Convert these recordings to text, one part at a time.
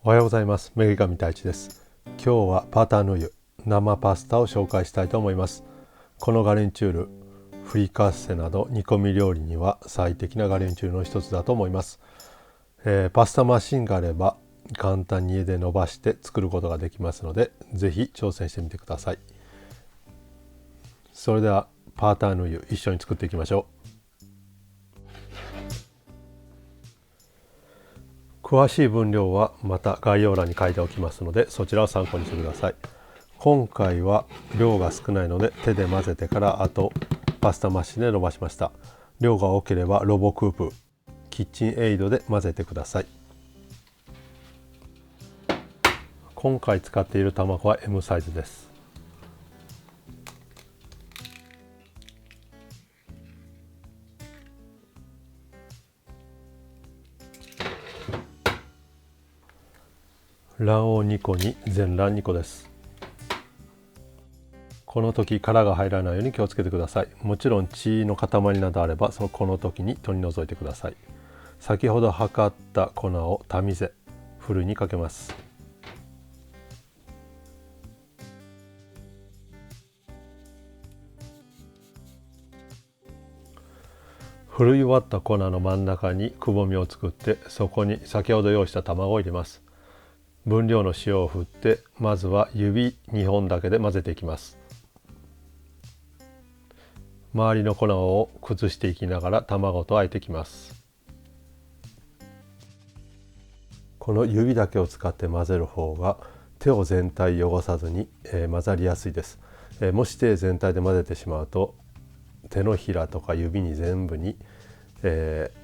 おはようございます。めぐみ太一です。今日はパターヌユ生パスタを紹介したいと思います。このガレンチュール、フリカッセなど煮込み料理には最適なガレンチュールの一つだと思います。パスタマシンがあれば簡単に家で伸ばして作ることができますので、ぜひ挑戦してみてください。それではパターヌユ一緒に作っていきましょう。詳しい分量はまた概要欄に書いておきますので、そちらを参考にしてください。今回は量が少ないので手で混ぜてからあとパスタマシンで伸ばしました。量が多ければロボクープ、キッチンエイドで混ぜてください。今回使っている卵は M サイズです。卵黄2個に全卵2個です。この時殻が入らないように気をつけてください。もちろん血の塊などあればこの時に取り除いてください。先ほど測った粉をタミゼふるいにかけます。ふるい終わった粉の真ん中にくぼみを作って、そこに先ほど用意した卵を入れます。分量の塩を振って、まずは指2本だけで混ぜていきます。周りの粉を崩していきながら卵とあえていきます。この指だけを使って混ぜる方が手を全体汚さずに混ざりやすいです。もし手全体で混ぜてしまうと手のひらとか指に全部に、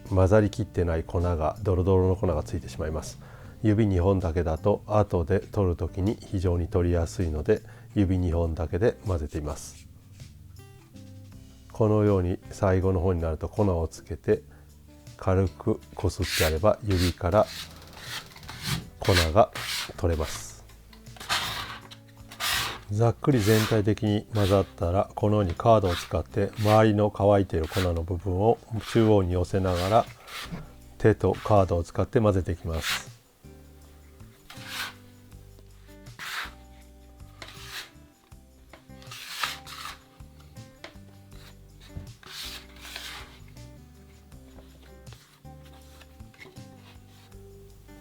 混ざりきってない粉がドロドロの粉がついてしまいます。指2本だけだと後で取る時に非常に取りやすいので、指2本だけで混ぜています。このように最後の方になると粉をつけて軽くこすってやれば指から粉が取れます。ざっくり全体的に混ざったら、このようにカードを使って周りの乾いている粉の部分を中央に寄せながら手とカードを使って混ぜていきます。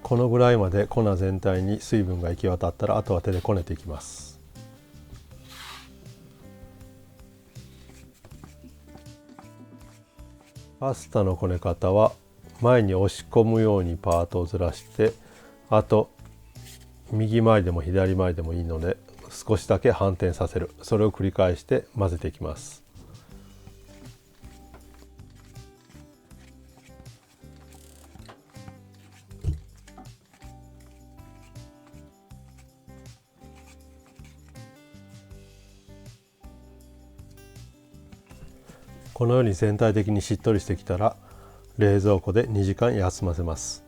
このぐらいまで粉全体に水分が行き渡ったら、あとは手でこねていきます。パスタのこね方は前に押し込むようにパートをずらして、あと右回りでも左回りでもいいので少しだけ反転させる、それを繰り返して混ぜていきます。このように全体的にしっとりしてきたら冷蔵庫で2時間休ませます。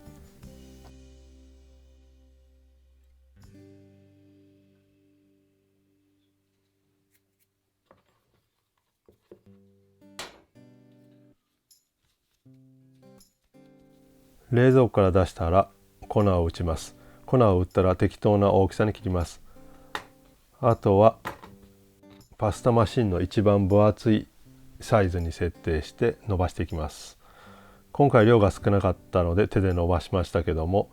冷蔵庫から出したら粉を打ちます。粉を打ったら適当な大きさに切ります。あとはパスタマシンの一番分厚いサイズに設定して伸ばしていきます。今回量が少なかったので手で伸ばしましたけども、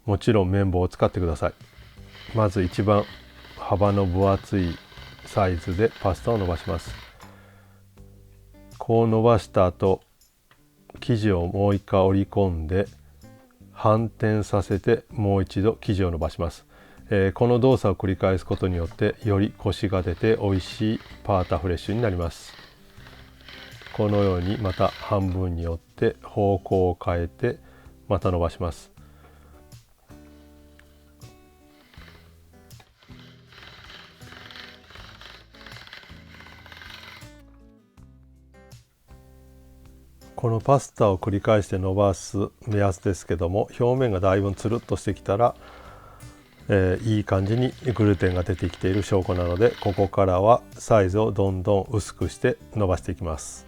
もちろん綿棒を使ってください。まず一番幅の分厚いサイズでパスタを伸ばします。こう伸ばした後、生地をもう一回折り込んで反転させてもう一度生地を伸ばします。この動作を繰り返すことによってよりコシが出て美味しいパータフレッシュになります。このようにまた半分に折って方向を変えてまた伸ばします。このパスタを繰り返して伸ばす目安ですけども、表面がだいぶつるっとしてきたら、いい感じにグルテンが出てきている証拠なので、ここからはサイズをどんどん薄くして伸ばしていきます。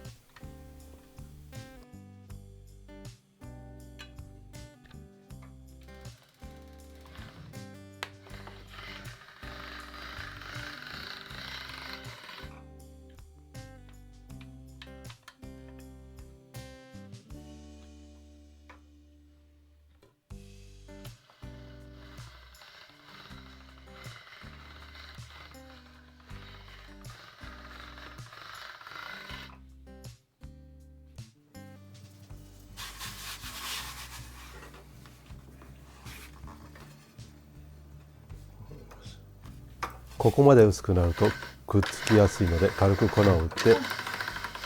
ここまで薄くなるとくっつきやすいので、軽く粉を打って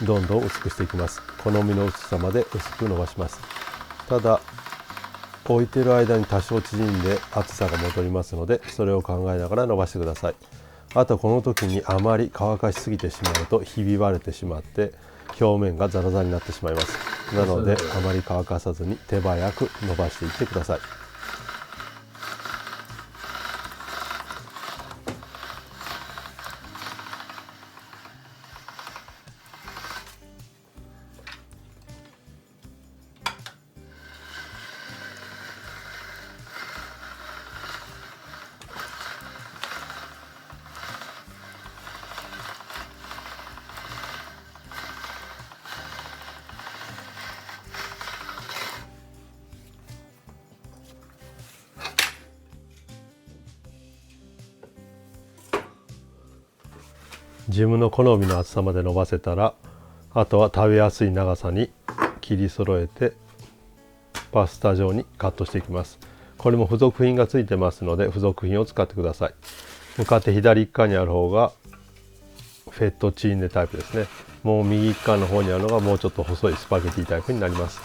どんどん薄くしていきます。好みの薄さまで薄く伸ばします。ただ置いている間に多少縮んで厚さが戻りますので、それを考えながら伸ばしてください。あとこの時にあまり乾かしすぎてしまうとひび割れてしまって表面がザラザラになってしまいます。なのであまり乾かさずに手早く伸ばしていってください。自分の好みの厚さまで伸ばせたら、あとは食べやすい長さに切り揃えてパスタ状にカットしていきます。これも付属品がついてますので付属品を使ってください。向かって左側にある方がフェットチーネタイプですね。もう右側の方にあるのがもうちょっと細いスパゲティタイプになります。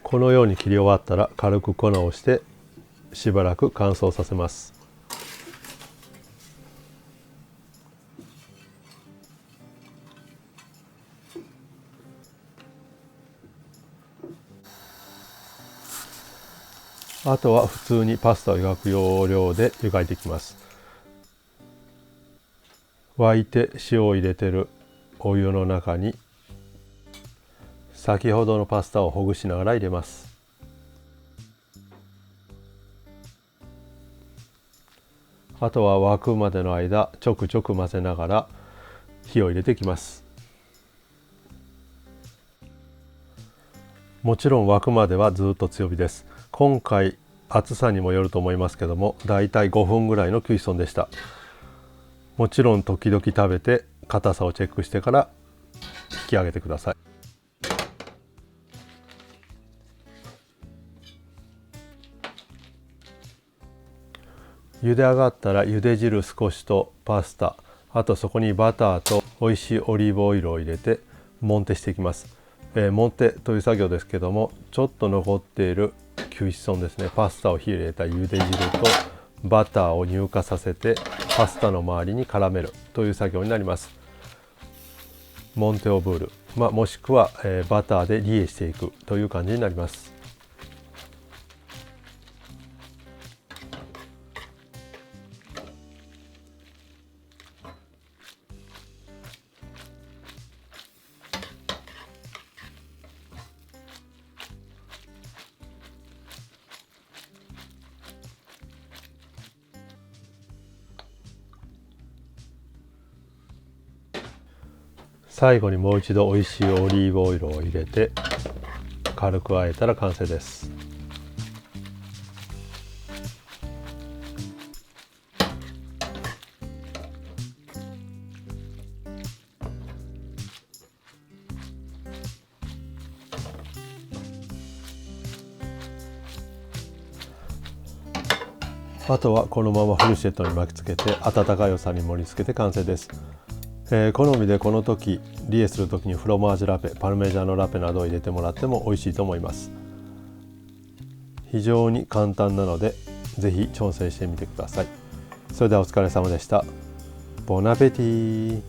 このように切り終わったら軽く粉をしてしばらく乾燥させます。あとは普通にパスタを湯がく要領で湯がいていきます。沸いて塩を入れてるお湯の中に先ほどのパスタをほぐしながら入れます。あとは沸くまでの間ちょくちょく混ぜながら火を入れていきます。もちろん沸くまではずっと強火です。今回厚さにもよると思いますけども、だいたい5分ぐらいのキュイソンでした。もちろん時々食べて硬さをチェックしてから引き上げてください。茹で上がったら茹で汁少しとパスタ、あとそこにバターと美味しいオリーブオイルを入れてモンテしていきます。モンテという作業ですけども、ちょっと残っているキュイソンですね、パスタを火入れた茹で汁とバターを乳化させてパスタの周りに絡めるという作業になります。モンテオブール、もしくは、バターでリエしていくという感じになります。最後にもう一度美味しいオリーブオイルを入れて軽く和えたら完成です。あとはこのままフルシェットに巻きつけて温かいお皿に盛り付けて完成です。好みでこの時リエする時にフロマージュラペ、パルメジャーノラペなどを入れてもらっても美味しいと思います。非常に簡単なのでぜひ挑戦してみてください。それではお疲れ様でした。ボナペティ。